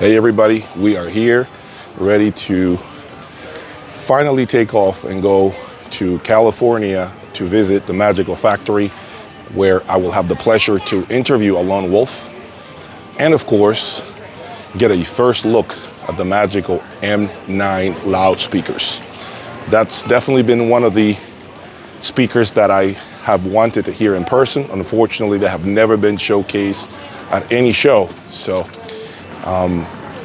Hey everybody, we are here ready to finally take off and go to California to visit the Magico factory, where I will have the pleasure to interview a lone wolf and of course get a first look at the Magico M9 loudspeakers. That's definitely been one of the speakers that I have wanted to hear in person. Unfortunately, they have never been showcased at any show. So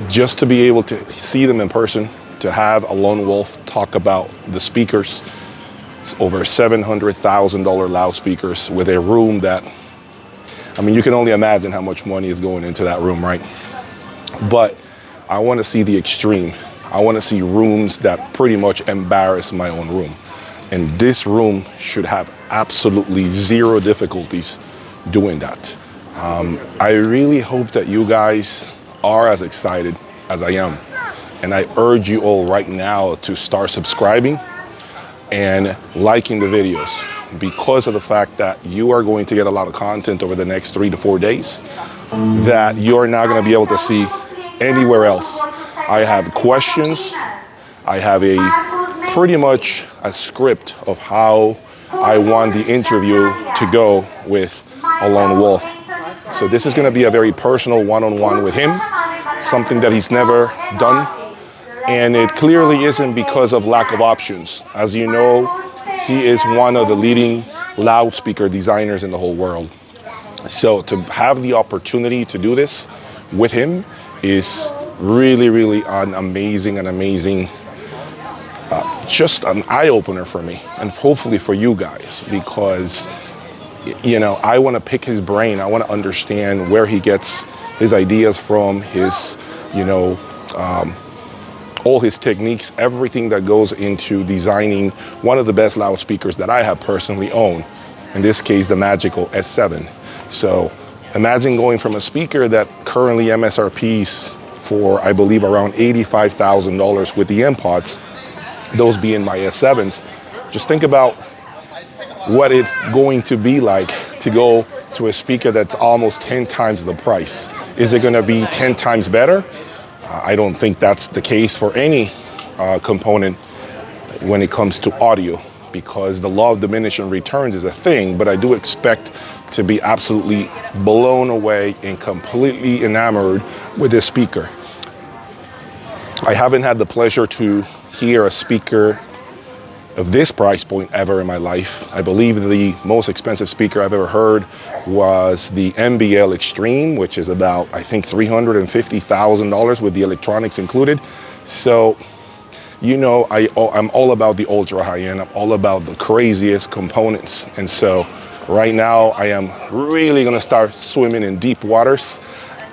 just to be able to see them in person, to have a lone wolf talk about the speakers, it's over $700,000 loudspeakers with a room that, I mean, you can only imagine how much money is going into that room, right? But I want to see the extreme. I want to see rooms that pretty much embarrass my own room. And this room should have absolutely zero difficulties doing that. I really hope that you guys are as excited as I am. And I urge you all right now to start subscribing and liking the videos, because of the fact that you are going to get a lot of content over the next 3 to 4 days that you're not going to be able to see anywhere else. I have questions. I have pretty much a script of how I want the interview to go with a lone wolf. So this is going to be a very personal one-on-one with him, something that he's never done. And it clearly isn't because of lack of options. As you know, he is one of the leading loudspeaker designers in the whole world. So to have the opportunity to do this with him is really, really an amazing, just an eye-opener for me, and hopefully for you guys, because, you know, I want to pick his brain. I want to understand where he gets his ideas from, his, you know, all his techniques, everything that goes into designing one of the best loudspeakers that I have personally owned, in this case, the Magico S7. So imagine going from a speaker that currently MSRPs for, I believe, around $85,000 with the M pods, those being my S7s. Just think about what it's going to be like to go to a speaker that's almost 10 times the price. Is it going to be 10 times better? I don't think that's the case for any component when it comes to audio, because the law of diminishing returns is a thing, but I do expect to be absolutely blown away and completely enamored with this speaker. I haven't had the pleasure to hear a speaker of this price point ever in my life. I believe the most expensive speaker I've ever heard was the MBL Extreme, which is about, I think, $350,000 with the electronics included. So, you know, I'm all about the ultra high end. I'm all about the craziest components. And so right now I am really gonna start swimming in deep waters.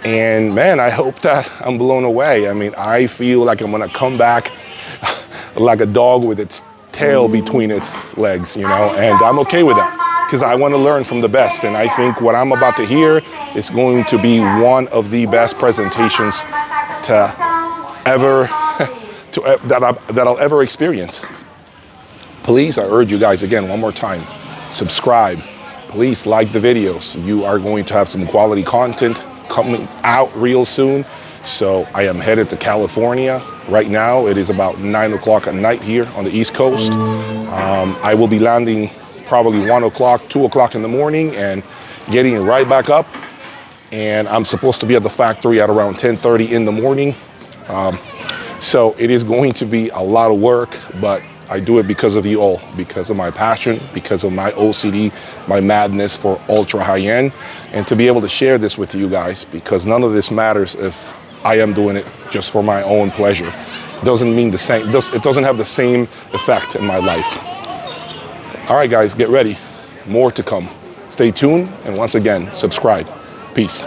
And man, I hope that I'm blown away. I mean, I feel like I'm gonna come back like a dog with its tail between its legs, you know, and I'm okay with that, because I want to learn from the best. And I think what I'm about to hear is going to be one of the best presentations that I'll ever experience. Please, I urge you guys again, one more time, subscribe. Please like the videos. You are going to have some quality content coming out real soon. So I am headed to California right now. It is about 9 o'clock at night here on the East Coast. I will be landing probably 1 o'clock, 2 o'clock in the morning, and getting right back up. And I'm supposed to be at the factory at around 10:30 in the morning. So it is going to be a lot of work, but I do it because of you all, because of my passion, because of my OCD, my madness for ultra high end, and to be able to share this with you guys, because none of this matters if I am doing it just for my own pleasure. It doesn't mean the same, it doesn't have the same effect in my life. All right, guys, get ready. More to come. Stay tuned, and once again, subscribe. Peace.